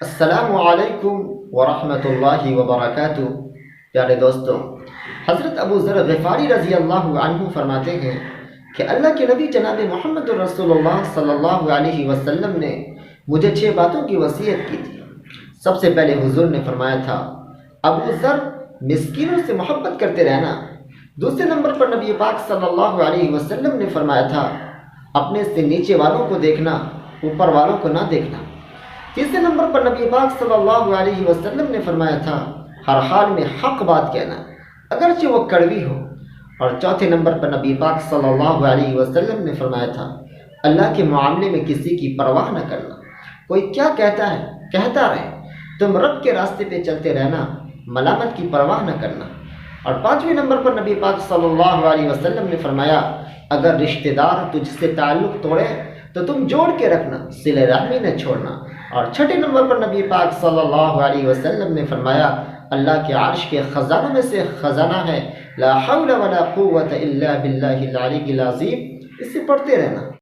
السلام علیکم ورحمۃ اللہ وبرکاتہ۔ پیارے دوستوں، حضرت ابو ذر غفاری رضی اللہ عنہ فرماتے ہیں کہ اللہ کے نبی جناب محمد رسول اللہ صلی اللہ علیہ وسلم نے مجھے 6 باتوں کی وصیت کی تھی۔ سب سے پہلے حضور نے فرمایا تھا، ابو ذر مسکینوں سے محبت کرتے رہنا۔ دوسرے نمبر پر نبی پاک صلی اللہ علیہ وسلم نے فرمایا تھا، اپنے سے نیچے والوں کو دیکھنا، اوپر والوں کو نہ دیکھنا۔ تیسرے نمبر پر نبی پاک صلی اللہ علیہ وسلم نے فرمایا تھا، ہر حال میں حق بات کہنا اگرچہ وہ کڑوی ہو۔ اور چوتھے نمبر پر نبی پاک صلی اللہ علیہ وسلم نے فرمایا تھا، اللہ کے معاملے میں کسی کی پرواہ نہ کرنا۔ کوئی کیا کہتا ہے کہتا رہے، تم رب کے راستے پہ چلتے رہنا، ملامت کی پرواہ نہ کرنا۔ اور پانچویں نمبر پر نبی پاک صلی اللہ علیہ وسلم نے فرمایا، اگر رشتہ دار تجھ سے تعلق توڑے تو تم جوڑ کے رکھنا، صلہ رحمی نہ چھوڑنا۔ اور چھٹے نمبر پر نبی پاک صلی اللہ علیہ وسلم نے فرمایا، اللہ کے عرش کے خزانوں میں سے خزانہ ہے، لا حول ولا قوت الا باللہ العلی العظیم، اسے پڑھتے رہنا۔